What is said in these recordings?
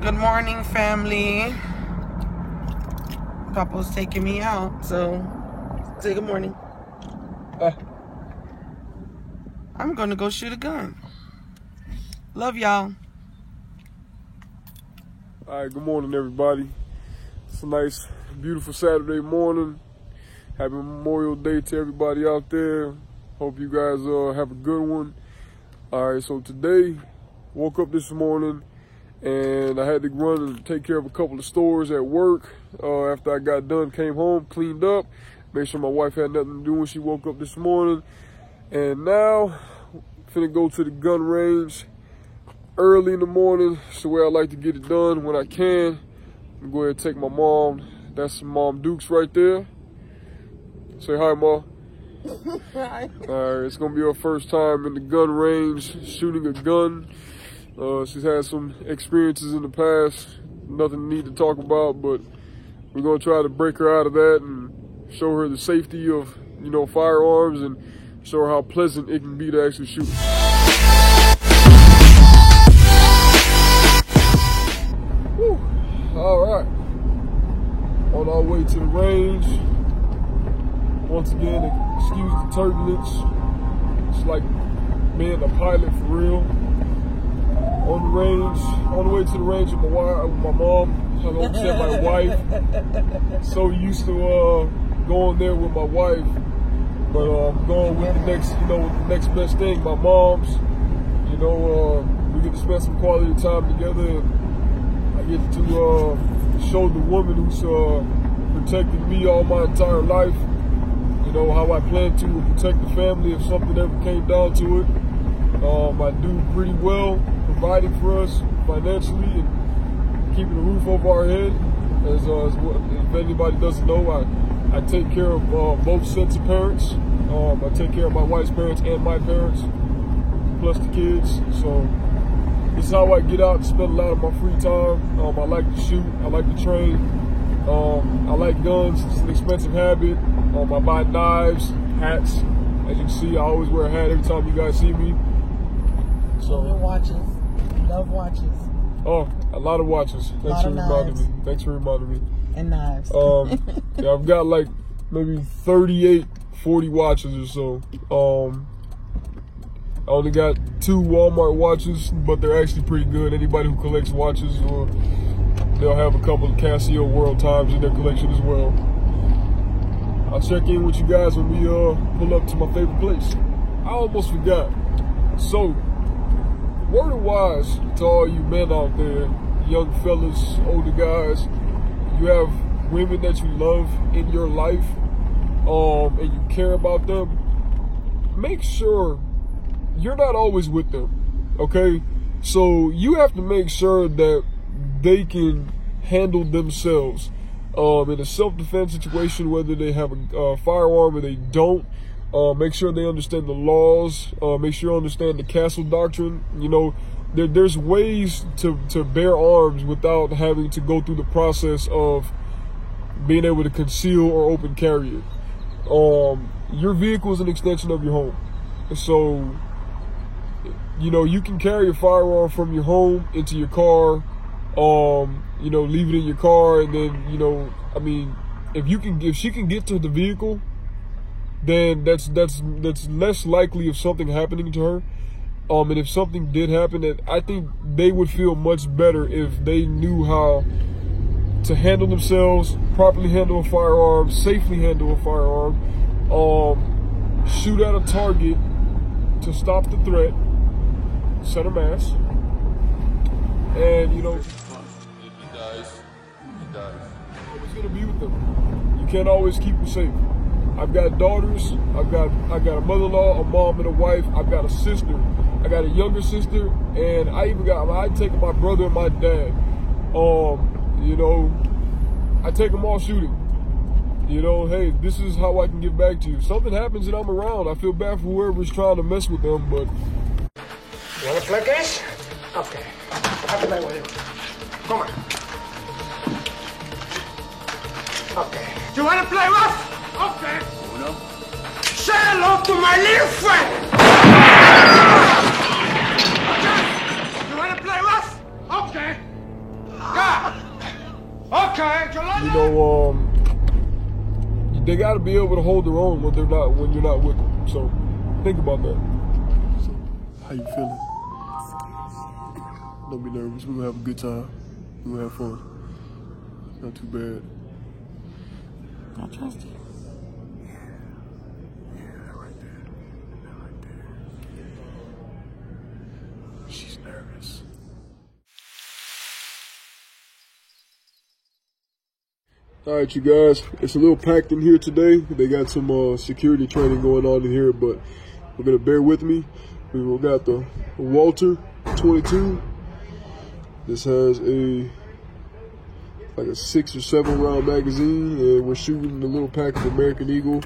Good morning, family. Papa's taking me out, so say good morning. I'm gonna go shoot a gun. Love y'all. All right, good morning, everybody. It's a nice, beautiful Saturday morning. Happy Memorial Day to everybody out there. Hope you guys have a good one. All right, so today, woke up this morning and I had to run and take care of a couple of stores at work. After I got done, came home, cleaned up, made sure my wife had nothing to do when she woke up this morning. And now, finna go to the gun range early in the morning. It's the way I like to get it done when I can. I'm go ahead and take my mom. That's Mom Dukes right there. Say hi, Ma. Hi. All right, it's gonna be her first time in the gun range, shooting a gun. She's had some experiences in the past, nothing to need to talk about, but we're gonna try to break her out of that and show her the safety of, you know, firearms and show her how pleasant it can be to actually shoot. Whew. All right, on our way to the range. Once again, excuse the turbulence. It's like being a pilot for real. On the range, on the way to the range with my mom. I almost said my wife. So used to going there with my wife, but I'm going with the next, the next best thing. My mom's. We get to spend some quality time together, and I get to show the woman who's protected me all my entire life. How I plan to protect the family if something ever came down to it. I do pretty well providing for us financially and keeping a roof over our head. As if anybody doesn't know, I take care of both sets of parents. I take care of my wife's parents and my parents, plus the kids. So this is how I get out and spend a lot of my free time. I like to shoot, I like to train. I like guns, it's an expensive habit. I buy knives, hats. As you can see, I always wear a hat every time you guys see me. So watches. Love watches. Oh, a lot of watches. Thanks for reminding me. Thanks for reminding me. And knives. Yeah, I've got like maybe 38, 40 watches or so. I only got 2 Walmart watches, but they're actually pretty good. Anybody who collects watches, or they'll have a couple of Casio World Times in their collection as well. I'll check in with you guys when we pull up to my favorite place. I almost forgot. So, word of wise to all you men out there, young fellas, older guys, you have women that you love in your life, and you care about them. Make sure you're not always with them, okay? So you have to make sure that they can handle themselves. In a self-defense situation, whether they have a firearm or they don't, make sure they understand the laws, make sure you understand the castle doctrine. There's ways to bear arms without having to go through the process of being able to conceal or open carry it. Your vehicle is an extension of your home. So, you can carry a firearm from your home into your car, leave it in your car, and then, if she can get to the vehicle, then that's less likely of something happening to her. And if something did happen, I think they would feel much better if they knew how to handle themselves, properly handle a firearm, safely handle a firearm, shoot at a target to stop the threat, set a mass, and He dies. Always gonna be with them. You can't always keep them safe. I've got daughters. I got a mother-in-law, a mom, and a wife. I've got a sister. I got a younger sister, and I take my brother and my dad. I take them all shooting. Hey, this is how I can give back to you. If something happens and I'm around, I feel bad for whoever's trying to mess with them, but. You wanna play this? Okay. I'll play with you. Come on. Okay. You wanna play rough? Okay. Uno. Say hello to my little friend! Okay. You wanna play rough? Okay. Okay, you know, they got to be able to hold their own when you're not with them. So think about that. So, how you feeling? Don't be nervous. We're gonna have a good time. We're gonna have fun. Not too bad. I trust you. Right there. Right there. She's nervous. All right, you guys. It's a little packed in here today. They got some security training going on in here, but we're gonna bear with me. We got the Walther 22. This has like a 6 or 7 round magazine, and we're shooting the little pack of American Eagle.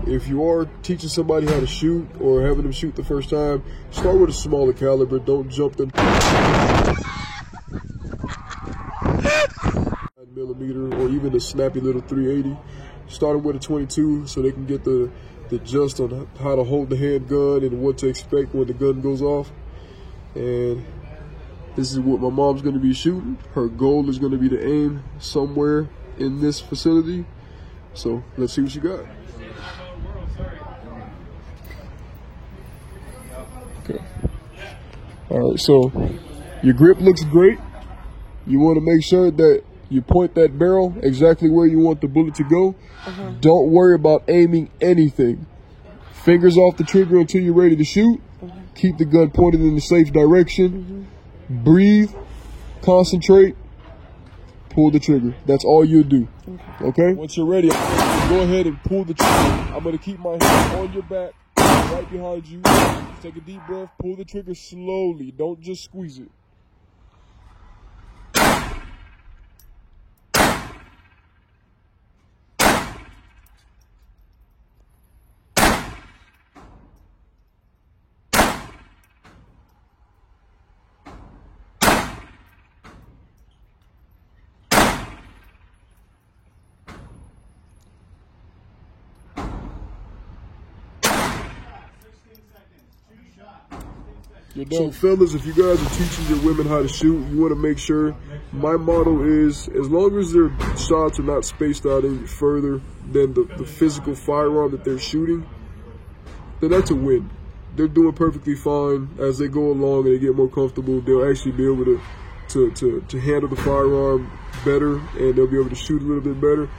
If you are teaching somebody how to shoot or having them shoot the first time, start with a smaller caliber. Don't jump them 9mm or even a snappy little 380. Start them with a 22 so they can get the gist on how to hold the handgun and what to expect when the gun goes off. And this is what my mom's going to be shooting. Her goal is going to be to aim somewhere in this facility. So let's see what she got. Okay. All right, so your grip looks great. You want to make sure that you point that barrel exactly where you want the bullet to go. Don't worry about aiming anything. Fingers off the trigger until you're ready to shoot. Keep the gun pointed in the safe direction. Breathe, concentrate, pull the trigger. That's all you'll do. Okay? Once you're ready, go ahead and pull the trigger. I'm going to keep my hand on your back, right behind you. Take a deep breath, pull the trigger slowly. Don't just squeeze it. So fellas, if you guys are teaching your women how to shoot, you want to make sure, my motto is, as long as their shots are not spaced out any further than the physical firearm that they're shooting, then that's a win. They're doing perfectly fine. As they go along and they get more comfortable, they'll actually be able to handle the firearm better, and they'll be able to shoot a little bit better.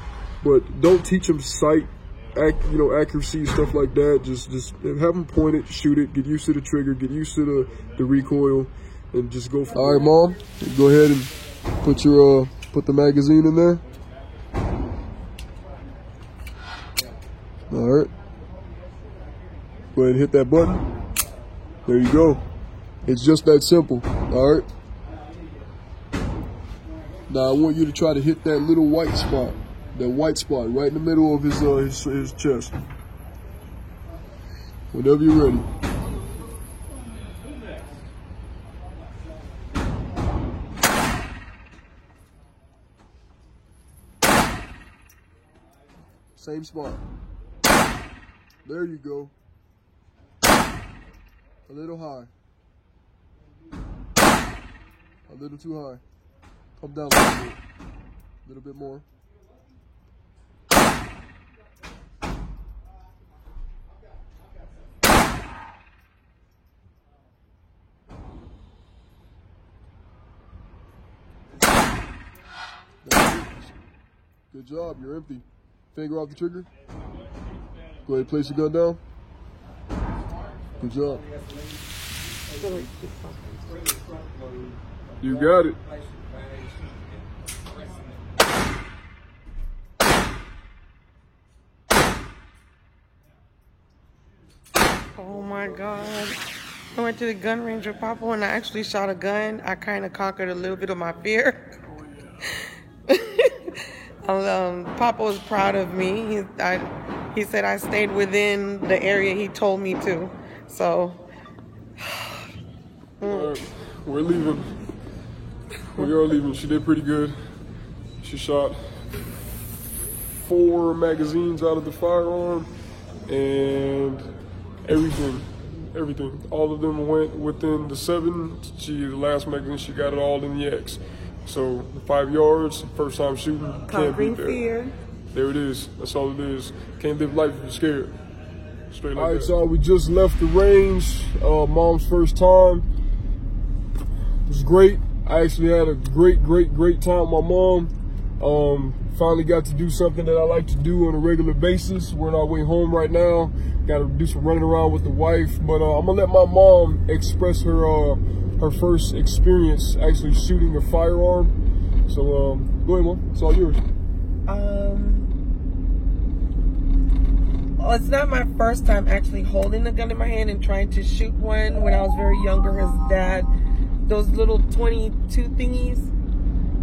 But don't teach them sight, accuracy, stuff like that. Just have them point it, shoot it, get used to the trigger, get used to the recoil, and just go for it. All right, Mom, go ahead and put the magazine in there. All right. Go ahead and hit that button. There you go. It's just that simple. All right. Now I want you to try to hit that little white spot. That white spot right in the middle of his chest. Whenever you're ready. Same spot. There you go. A little high. A little too high. Come down a little bit. A little bit more. Good job, you're empty. Finger off the trigger. Go ahead and place your gun down. Good job. You got it. Oh my God. I went to the gun range with Papa and I actually shot a gun. I kind of conquered a little bit of my fear. Papa was proud of me. He said I stayed within the area he told me to. So, we're leaving. We are leaving. She did pretty good. She shot 4 magazines out of the firearm, and everything. All of them went within the 7. The last magazine, she got it all in the X. So 5 yards, first time shooting, can't beat that. Fear. There it is. That's all it is. Can't live life if you're scared. Straight like that. All right, y'all, we just left the range. Mom's first time. It was great. I actually had a great time with my mom. Finally got to do something that I like to do on a regular basis. We're on our way home right now. Got to do some running around with the wife. But I'm going to let my mom express her first experience actually shooting a firearm. So go ahead, Mom. It's all yours. Well, it's not my first time actually holding a gun in my hand and trying to shoot one. When I was very younger, his dad, those little 22 thingies.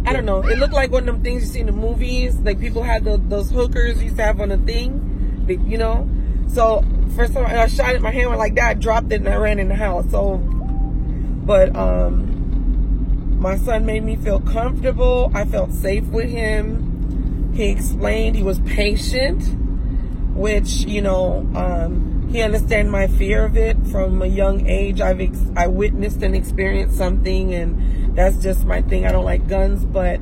I don't know. It looked like one of them things you see in the movies. Like people had those hookers used to have on a thing, you know. So first time I shot it in my hand, went like that, dropped it, and I ran in the house. So, but my son made me feel comfortable. I felt safe with him. He explained. He was patient, which, you know, he understand my fear of it from a young age. I witnessed and experienced something, and that's just my thing. I don't like guns, but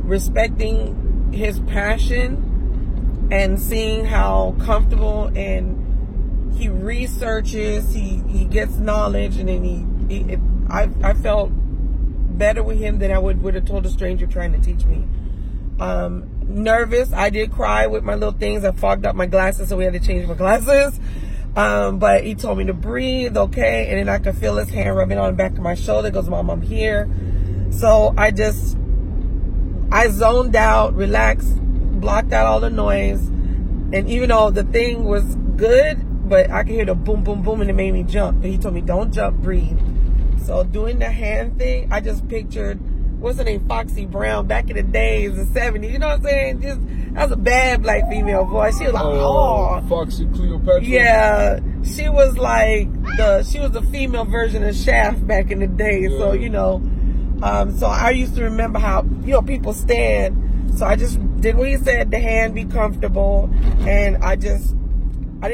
respecting his passion and seeing how comfortable and he researches, he gets knowledge, and then I felt better with him than I would have told a stranger trying to teach me. Nervous. I did cry with my little things. I fogged up my glasses, so we had to change my glasses. But he told me to breathe, okay, and then I could feel his hand rubbing on the back of my shoulder. He goes, Mom, I'm here. So I zoned out, relaxed, blocked out all the noise. And even though the thing was good, but I could hear the boom, boom, boom, and it made me jump. But he told me, don't jump, breathe. So doing the hand thing, I just pictured, what's her name, Foxy Brown, back in the days, the 70s. You know what I'm saying? That was a bad black female voice. She was like, oh. Foxy Cleopatra? Yeah. She was like, she was the female version of Shaft back in the day. Yeah. So, you know, so I used to remember how, you know, people stand. So I just did what he said, the hand, be comfortable. And I didn't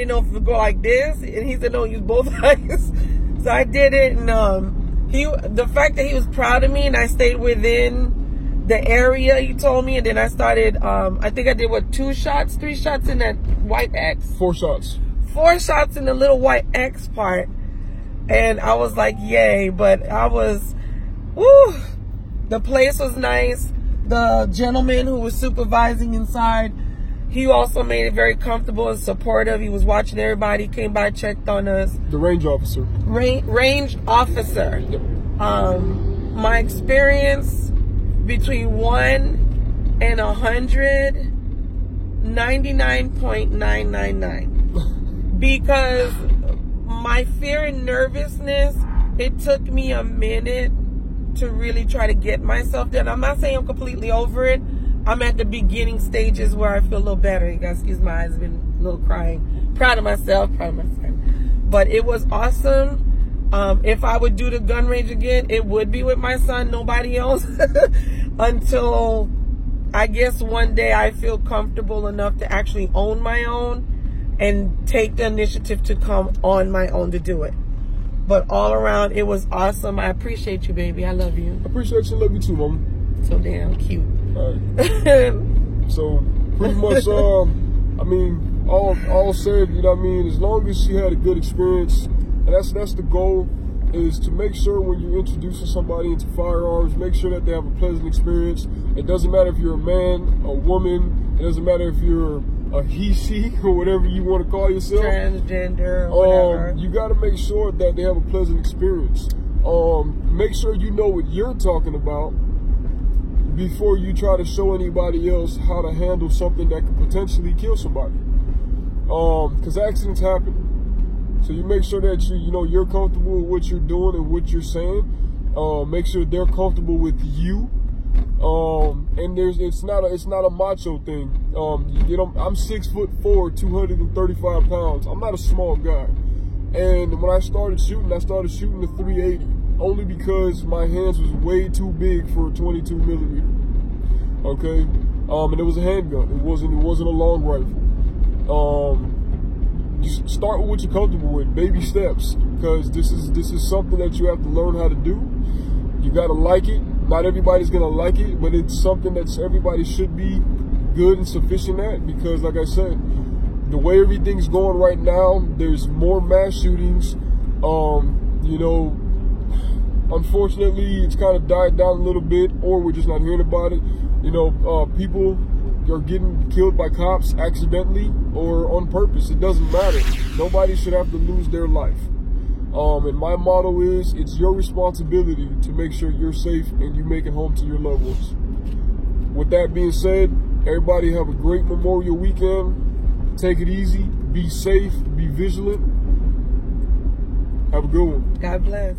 know if it would go like this. And he said, no, use both eyes. So I did it. And the fact that he was proud of me and I stayed within the area he told me, and then I started, I think I did, 3 shots in that white X? 4 shots. 4 shots in the little white X part. And I was like, yay. But I was, woo, the place was nice. The gentleman who was supervising inside, he also made it very comfortable and supportive. He was watching everybody, came by, checked on us. The range officer. Range officer. Yep. My experience between 1 and 100, 99.999. Because my fear and nervousness, it took me a minute to really try to get myself there. I'm not saying I'm completely over it. I'm at the beginning stages where I feel a little better. You guys, excuse my eyes, I've been a little crying. Proud of myself, proud of my son. But it was awesome. If I would do the gun range again, it would be with my son, nobody else. Until I guess one day I feel comfortable enough to actually own my own and take the initiative to come on my own to do it. But all around, it was awesome. I appreciate you, baby. I love you. I appreciate you. Love you too, Mom. So damn cute. All right. So pretty much, I mean, all said, you know what I mean? As long as she had a good experience, and that's the goal, is to make sure when you're introducing somebody into firearms, make sure that they have a pleasant experience. It doesn't matter if you're a man, a woman. It doesn't matter if you're a he, she, or whatever you want to call yourself. Transgender, or whatever. You got to make sure that they have a pleasant experience. Make sure you know what you're talking about before you try to show anybody else how to handle something that could potentially kill somebody. Because accidents happen. So you make sure that you're comfortable with what you're doing and what you're saying. Make sure they're comfortable with you. And it's not a macho thing. I'm 6'4", 235 pounds. I'm not a small guy. And when I started shooting the 380, only because my hands was way too big for a 22 millimeter. Okay, and it was a handgun. It wasn't a long rifle. Just start with what you're comfortable with, baby steps, because this is something that you have to learn how to do. You gotta like it. Not everybody's gonna like it, but it's something that everybody should be good and sufficient at, because like I said, the way everything's going right now, there's more mass shootings. You know, unfortunately, it's kind of died down a little bit, or we're just not hearing about it. You know, people are getting killed by cops accidentally or on purpose. It doesn't matter. Nobody should have to lose their life. And my motto is, it's your responsibility to make sure you're safe and you make it home to your loved ones. With that being said, everybody have a great Memorial weekend. Take it easy, be safe, be vigilant. Have a good one. God bless.